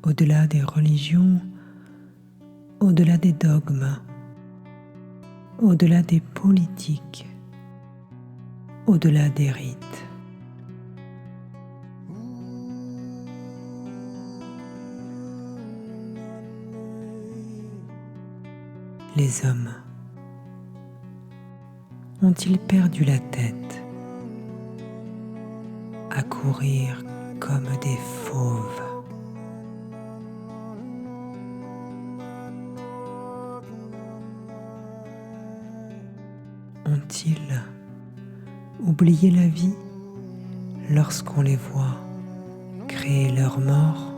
au-delà des religions, au-delà des dogmes, au-delà des politiques, au-delà des rites. Les hommes ont-ils perdu la tête à courir comme des fauves? Ont-ils oublié la vie lorsqu'on les voit créer leur mort?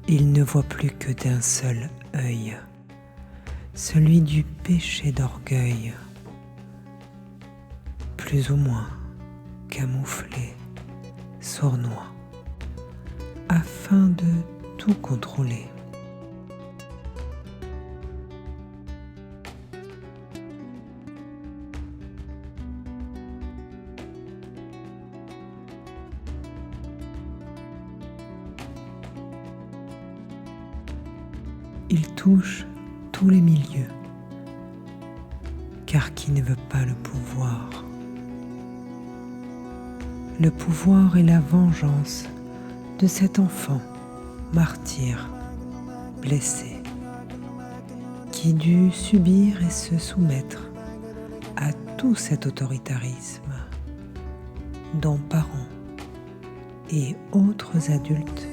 Ils ne voient plus que d'un seul œil, celui du péché d'orgueil, plus ou moins camouflé, sournois, afin de tout contrôler. Il touche tous les milieux, car qui ne veut pas le pouvoir? Le pouvoir est la vengeance de cet enfant martyr, blessé, qui dut subir et se soumettre à tout cet autoritarisme dont parents et autres adultes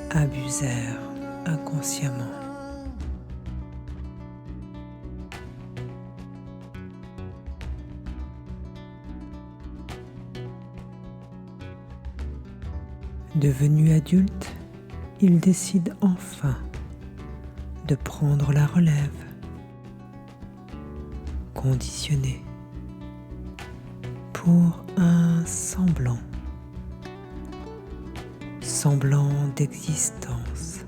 abusèrent inconsciemment. Devenu adulte, il décide enfin de prendre la relève, conditionné pour un semblant d'existence,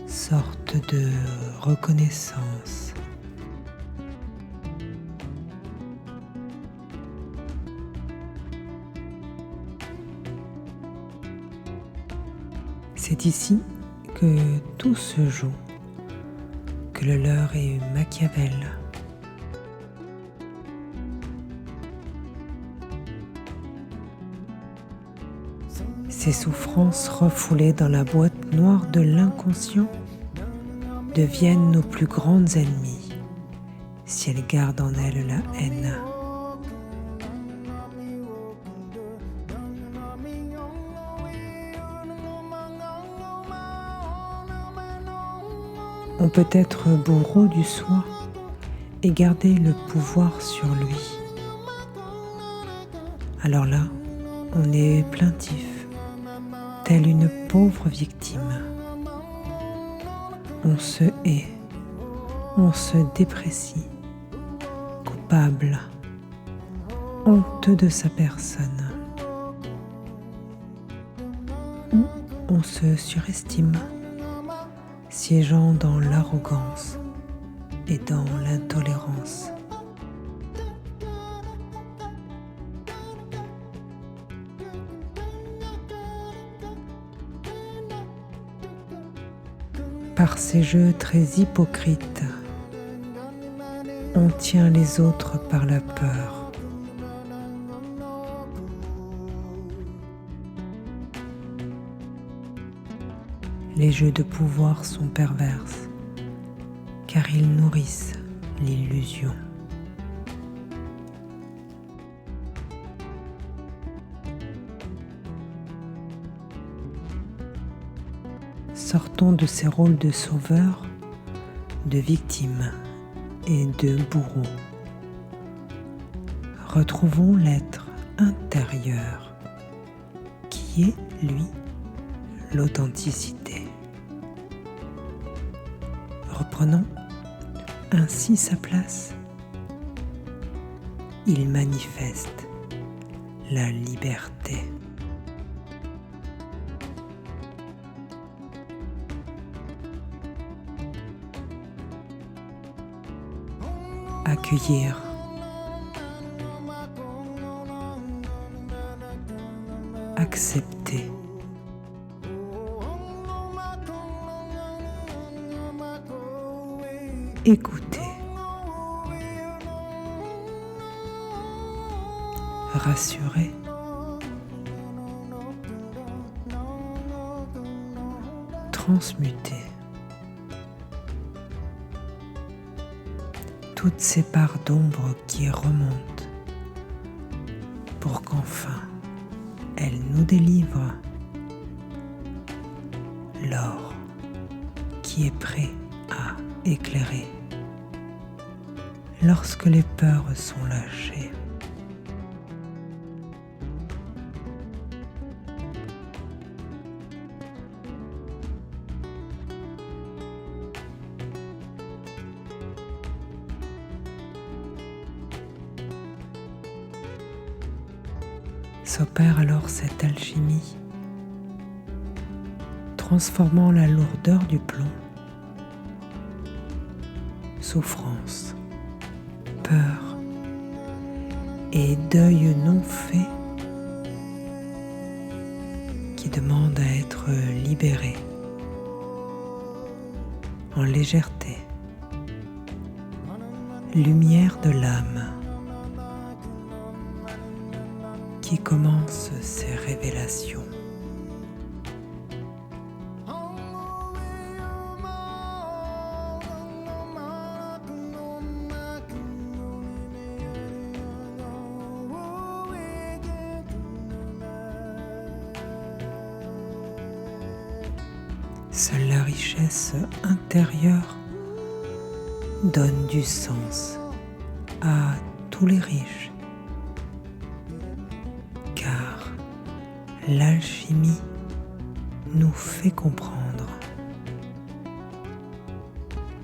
sorte de reconnaissance. C'est ici que tout se joue, que le leur est Machiavel. Ces souffrances refoulées dans la boîte noire de l'inconscient deviennent nos plus grandes ennemies si elles gardent en elles la haine. On peut être bourreau du soi et garder le pouvoir sur lui. Alors là, on est plaintif, telle une pauvre victime. On se hait, on se déprécie, coupable, honteux de sa personne. Ou on se surestime, siégeant dans l'arrogance et dans l'intolérance. Par ces jeux très hypocrites, on tient les autres par la peur. Les jeux de pouvoir sont perverses, car ils nourrissent l'illusion. Sortons de ces rôles de sauveur, de victime et de bourreau. Retrouvons l'être intérieur, qui est, lui, l'authenticité. Reprenons ainsi sa place. Il manifeste la liberté. Accueillir accepter, écouter, rassurer, transmuter toutes ces parts d'ombre qui remontent pour qu'enfin elles nous délivrent l'or qui est prêt à éclairer lorsque les peurs sont lâchées. S'opère alors cette alchimie, transformant la lourdeur du plomb, souffrance, peur et deuil non fait qui demande à être libéré en légèreté, lumière de l'âme qui commence ses révélations. Seule la richesse intérieure donne du sens à tous les riches, car l'alchimie nous fait comprendre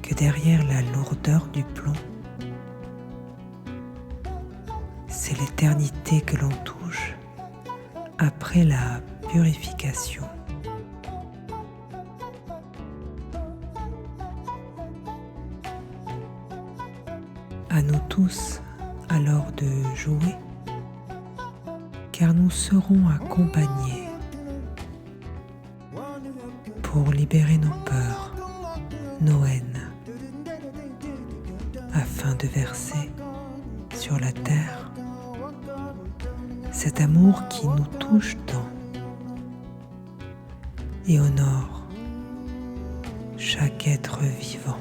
que derrière la lourdeur du plomb, c'est l'éternité que l'on touche après la purification. À nous tous alors de jouer, car nous serons accompagnés pour libérer nos peurs, nos haines, afin de verser sur la terre cet amour qui nous touche tant et honore chaque être vivant.